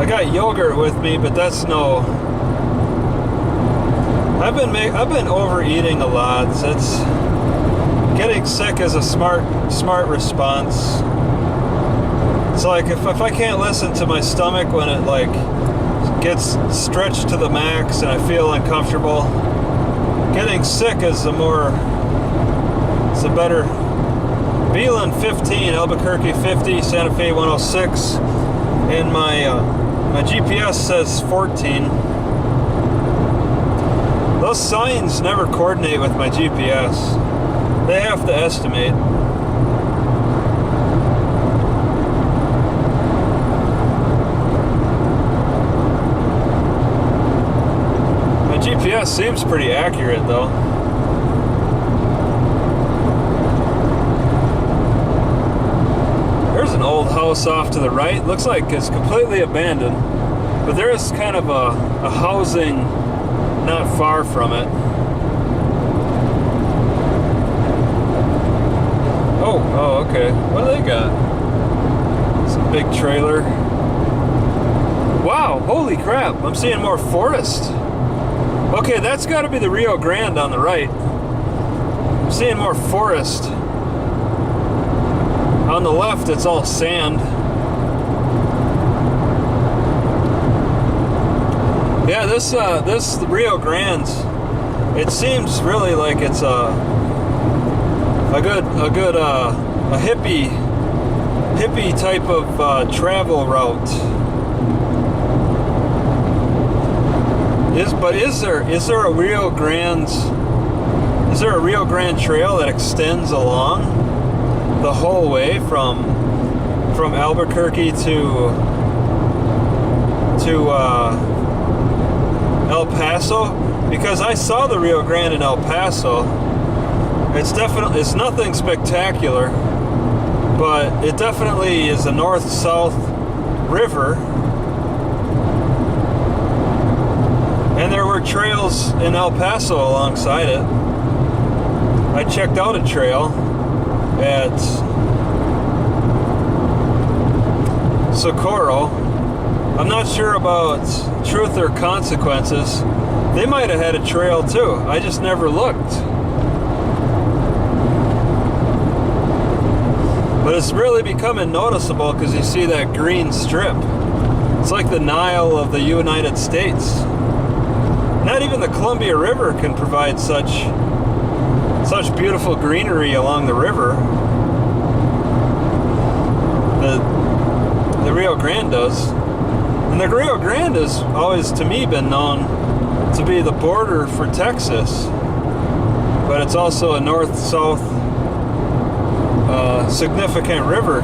got yogurt with me, but that's no. I've been overeating a lot. It's getting sick is a smart response. It's like if I can't listen to my stomach when it like gets stretched to the max and I feel uncomfortable, getting sick is it's a better. Belen 15, Albuquerque 50, Santa Fe 106, and my GPS says 14. Those signs never coordinate with my GPS. They have to estimate. My GPS seems pretty accurate though. There's an old house off to the right. Looks like it's completely abandoned, but there is kind of a housing not far from it. Oh, okay. What do they got? Some big trailer. Wow, holy crap. I'm seeing more forest. Okay, that's got to be the Rio Grande on the right. I'm seeing more forest. On the left, it's all sand. Yeah, this Rio Grande, it seems really like it's a hippie type of travel route. Is there a Rio Grande trail that extends along the whole way from Albuquerque to El Paso? Because I saw the Rio Grande in El Paso. It's nothing spectacular, but it definitely is a north-south river. And there were trails in El Paso alongside it. I checked out a trail at Socorro. I'm not sure about Truth or Consequences. They might have had a trail too. I just never looked. But it's really becoming noticeable because you see that green strip. It's like the Nile of the United States. Not even the Columbia River can provide such beautiful greenery along the river. The Rio Grande does. And the Rio Grande has always, to me, been known to be the border for Texas. But it's also a north-south significant river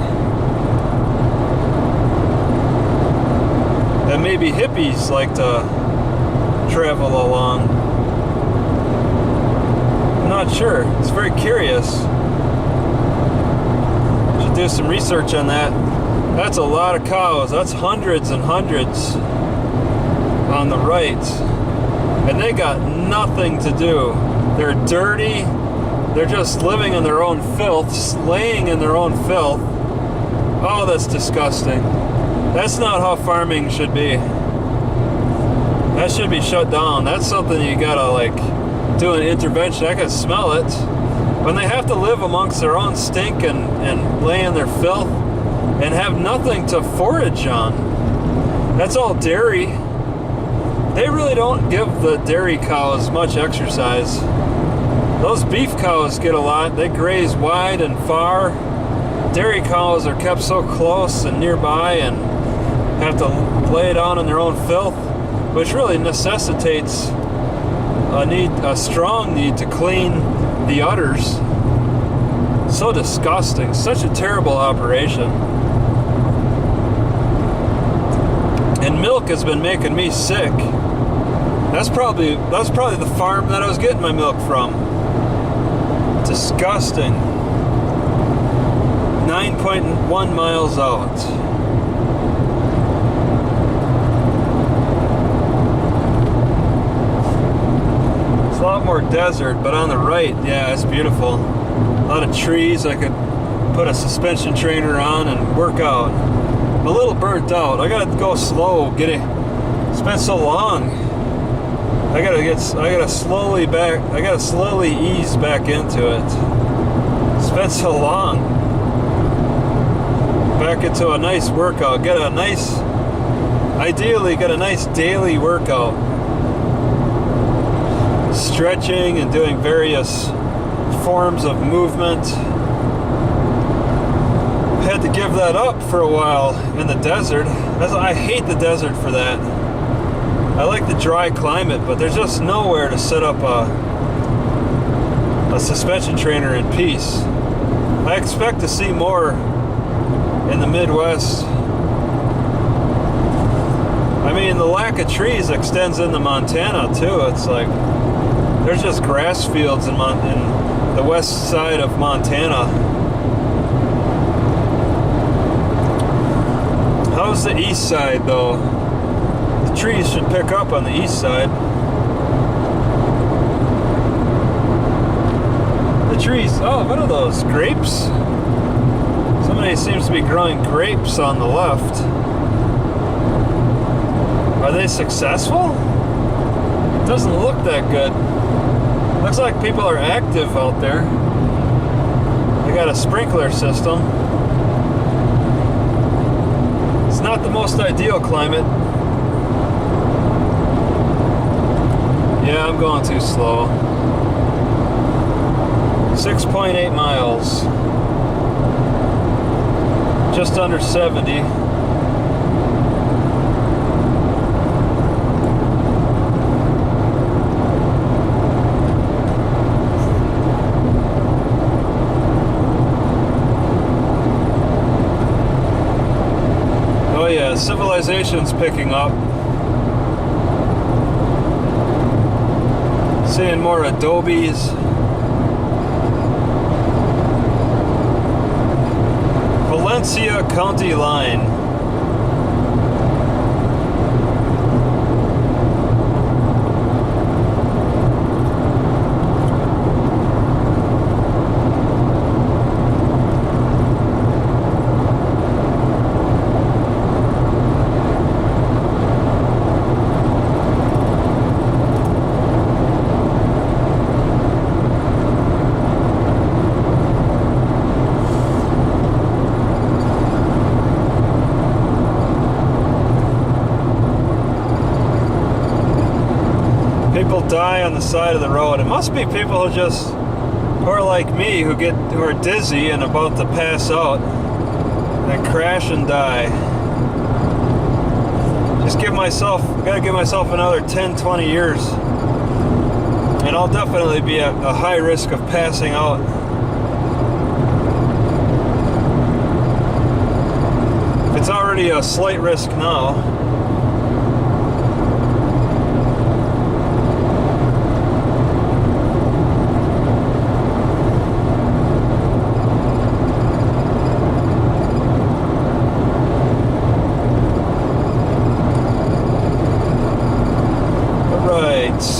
that maybe hippies like to travel along. I'm not sure. It's very curious. Should do some research on that. That's a lot of cows. That's hundreds and hundreds on the right. And they got nothing to do. They're dirty. They're just living in their own filth, laying in their own filth. Oh, that's disgusting. That's not how farming should be. That should be shut down. That's something you gotta like do an intervention. I can smell it. When they have to live amongst their own stink and lay in their filth and have nothing to forage on. That's all dairy. They really don't give the dairy cows much exercise. Those beef cows get a lot. They graze wide and far. Dairy cows are kept so close and nearby and have to lay down in their own filth, which really necessitates a strong need to clean the udders. So disgusting. Such a terrible operation. And milk has been making me sick. That's probably the farm that I was getting my milk from. Disgusting. 9.1 miles out. It's a lot more desert, but on the right, yeah, it's beautiful. A lot of trees. I could put a suspension trainer on and work out. a little burnt out. I gotta go slow. It's been so long. I gotta slowly ease back into it. It's been so long. Back into a nice workout. Ideally get a nice daily workout. Stretching and doing various forms of movement. Had to give that up for a while in the desert. I hate the desert for that. I like the dry climate, but there's just nowhere to set up a suspension trainer in peace. I expect to see more in the Midwest. I mean, the lack of trees extends into Montana too. It's like there's just grass fields in the west side of Montana. How's the east side though? The trees should pick up on the east side. The trees, oh, what are those? Grapes? Somebody seems to be growing grapes on the left. Are they successful? It doesn't look that good. Looks like people are active out there. They got a sprinkler system. It's not the most ideal climate. Yeah, I'm going too slow. 6.8 miles. Just under 70. Oh yeah, civilization's picking up. Seeing more adobes. Valencia County line. People die on the side of the road. It must be people who are like me, who are dizzy and about to pass out, and crash and die. Gotta give myself another 10, 20 years, and I'll definitely be at a high risk of passing out. It's already a slight risk now.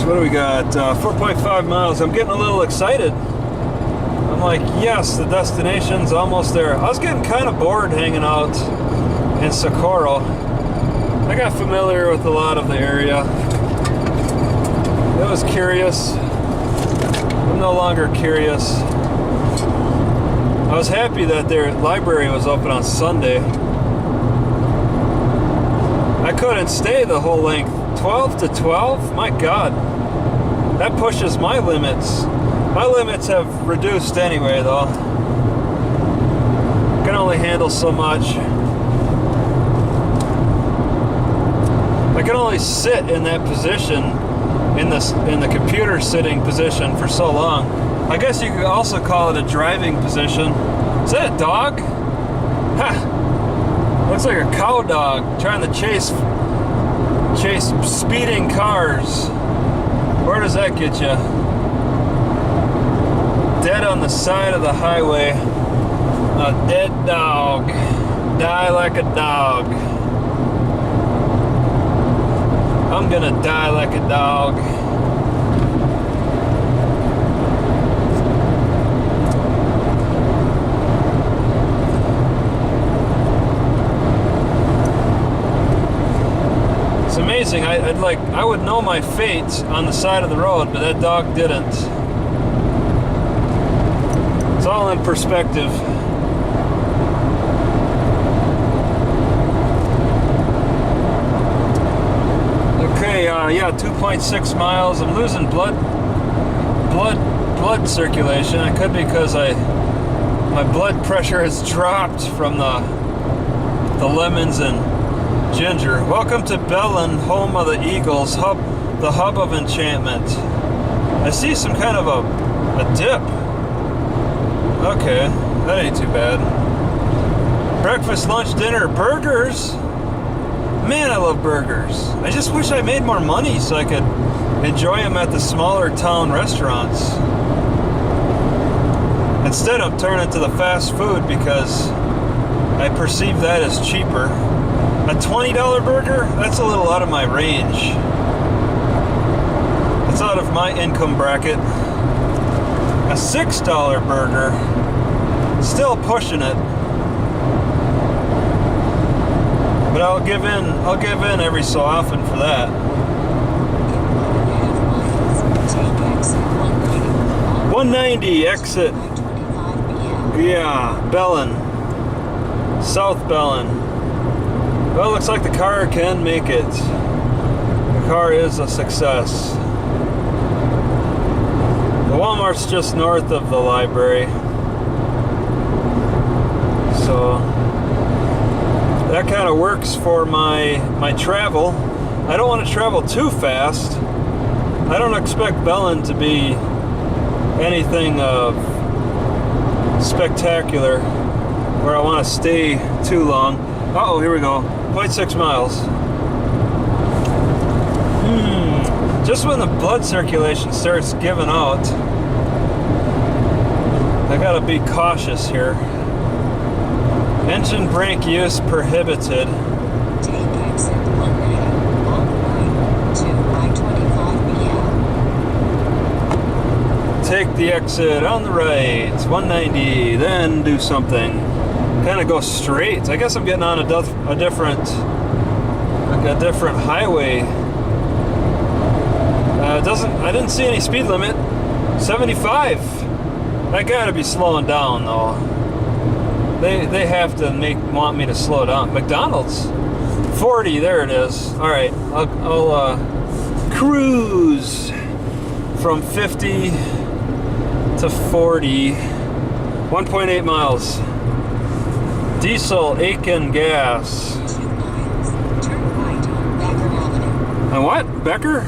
What do we got? 4.5 miles. I'm getting a little excited. I'm like, yes, the destination's almost there. I was getting kind of bored hanging out in Socorro. I got familiar with a lot of the area. I was curious. I'm no longer curious. I was happy that their library was open on Sunday. I couldn't stay the whole length. 12 to 12? My God. That pushes my limits. My limits have reduced anyway, though. I can only handle so much. I can only sit in that position, in the computer sitting position for so long. I guess you could also call it a driving position. Is that a dog? Ha! Looks like a cow dog trying to chase speeding cars. Where does that get you? Dead on the side of the highway. A dead dog. Die like a dog. I'm gonna die like a dog. amazing. I would know my fate on the side of the road, but that dog didn't. It's all in perspective. Okay, yeah, 2.6 miles. I'm losing blood circulation. It could be because my blood pressure has dropped from the lemons and ginger. Welcome to Belen, home of the Eagles, the hub of enchantment. I see some kind of a dip. Okay, that ain't too bad. Breakfast, lunch, dinner, burgers. Man, I love burgers. I just wish I made more money so I could enjoy them at the smaller town restaurants. Instead, I'm turning to the fast food because I perceive that as cheaper. A $20 burger? That's a little out of my range. It's out of my income bracket. A $6 burger, still pushing it. But I'll give in every so often for that. 190 exit. Yeah, Belen. South Belen. Well, looks like the car can make it. The car is a success. The Walmart's just north of the library. So that kind of works for my travel. I don't want to travel too fast. I don't expect Belen to be anything of spectacular where I want to stay too long. Uh-oh, here we go. 0.6 miles. Just when the blood circulation starts giving out, I gotta be cautious here. Engine brake use prohibited. Take exit 190 on the right to I-25 BL. Take the exit on the right, 190, then do something. Kind of go straight. I guess I'm getting on a different highway. I didn't see any speed limit. 75. I gotta be slowing down though. They have to want me to slow down. McDonald's, 40. There it is. All right, I'll cruise from 50 to 40. 1.8 miles. Diesel, Aiken gas. 2 miles. Turn right on Becker Avenue. And what? Becker?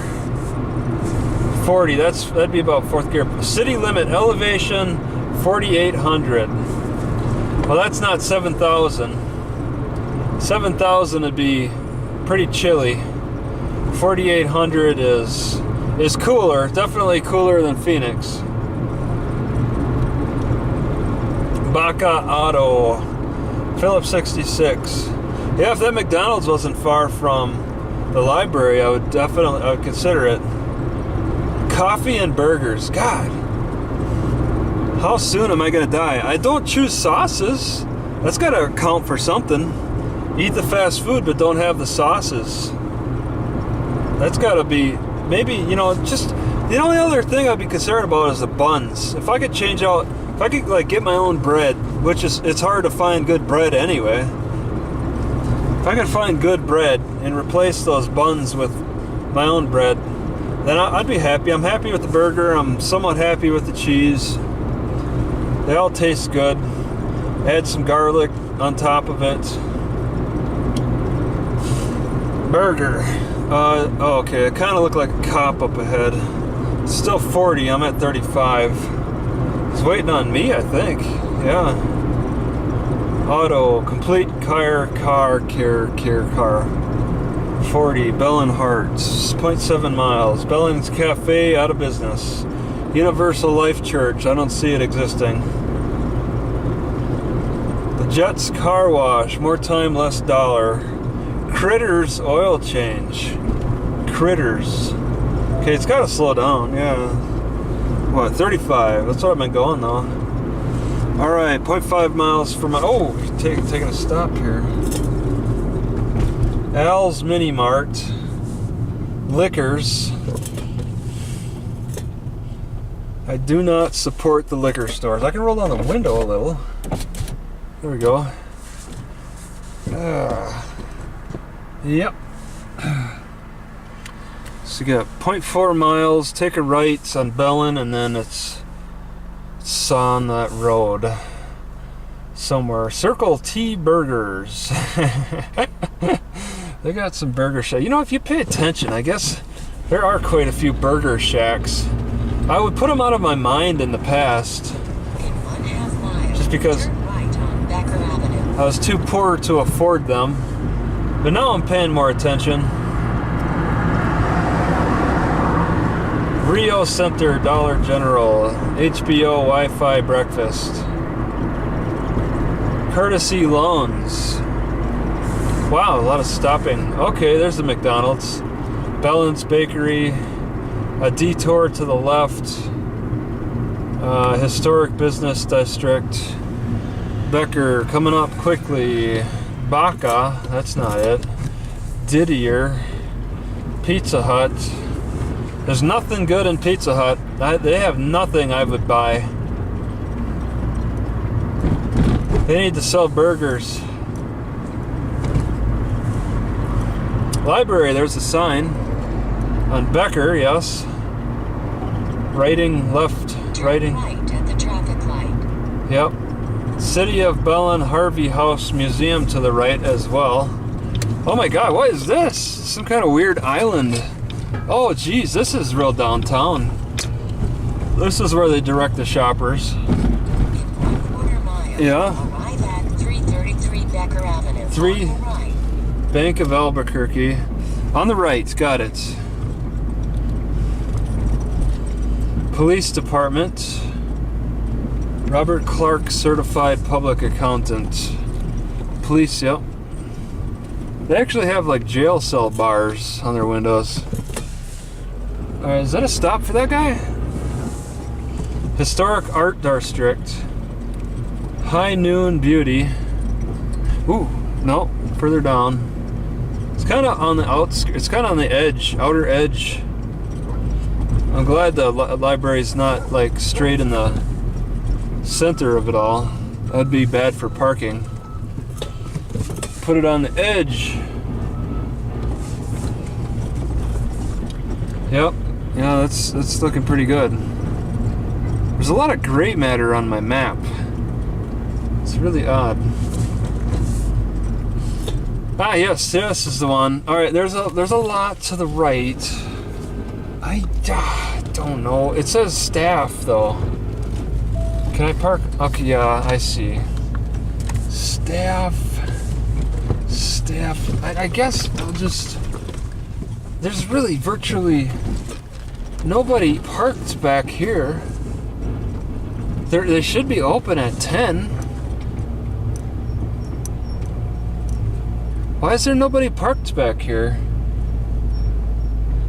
40. That'd be about fourth gear. City limit elevation 4,800. Well, that's not 7,000. 7,000 would be pretty chilly. 4,800 is cooler. Definitely cooler than Phoenix. Baca Auto. Phillips 66. Yeah, if that McDonald's wasn't far from the library, I would consider it. Coffee and burgers. God. How soon am I going to die? I don't choose sauces. That's got to account for something. Eat the fast food, but don't have the sauces. That's got to be, maybe, just, the only other thing I'd be concerned about is the buns. If I could get my own bread, which it's hard to find good bread anyway. If I could find good bread and replace those buns with my own bread, then I'd be happy. I'm happy with the burger. I'm somewhat happy with the cheese. They all taste good. Add some garlic on top of it. Burger. Okay, it kind of looked like a cop up ahead. It's still 40. I'm at 35. It's waiting on me, I think. Yeah. Auto. Complete care car. 40. Belen Hearts. 0.7 miles. Belen's Cafe out of business. Universal Life Church. I don't see it existing. The Jets Car Wash. More time, less dollar. Critters Oil Change. Critters. Okay, it's got to slow down. Yeah. What? 35. That's what I've been going though. All right. 0.5 miles from my. Oh, taking a stop here. Al's Mini Mart. liquors. I do not support the liquor stores. I can roll down the window a little. There we go. Yep. So you got 0.4 miles, take a right on Belen, and then it's on that road somewhere. Circle T Burgers. They got some burger shacks. You know, if you pay attention, I guess there are quite a few burger shacks. I would put them out of my mind in the past, just because I was too poor to afford them. But now I'm paying more attention. Rio Center, Dollar General, HBO Wi-Fi breakfast, courtesy loans. Wow, a lot of stopping. Okay, there's the McDonald's. Belen's Bakery, a detour to the left, historic business district. Becker coming up quickly. Baca, that's not it. Didier, Pizza Hut. There's nothing good in Pizza Hut. They have nothing I would buy. They need to sell burgers. Library, there's a sign. On Becker, yes. Righting, left, righting. Right at the traffic light. Yep. City of Belen Harvey House Museum to the right as well. Oh my God, what is this? Some kind of weird island. Oh geez, this is real downtown. This is where they direct the shoppers. In 1/4 mile, Yeah. arrive at 333 Becker Avenue. Three- On the right. Bank of Albuquerque. On the right, got it. Police Department. Robert Clark, Certified Public Accountant. Police, yep. They actually have like jail cell bars on their windows. Is that a stop for that guy? Historic Art District. High Noon Beauty. Ooh, no, further down. It's kind of on the outskirts. It's kind of on the edge, outer edge. I'm glad the library's not like straight in the center of it all. That'd be bad for parking. Put it on the edge. Yep. Yeah, that's looking pretty good. There's a lot of gray matter on my map. It's really odd. Ah, yes, this is the one. All right, there's a lot to the right. I don't know. It says staff though. Can I park? Okay, yeah, I see. Staff. I guess I'll just. There's really virtually nobody parked back here. They should be open at 10. Why is there nobody parked back here?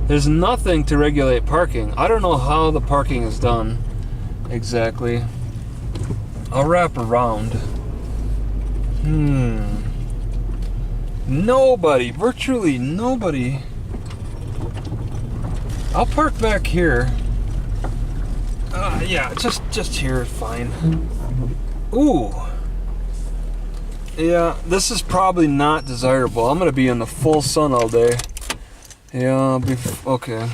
There's nothing to regulate parking. I don't know how the parking is done exactly. I'll wrap around. Nobody, virtually nobody. I'll park back here. Yeah, just here, fine. Ooh. Yeah, this is probably not desirable. I'm gonna be in the full sun all day. Yeah, I'll be okay.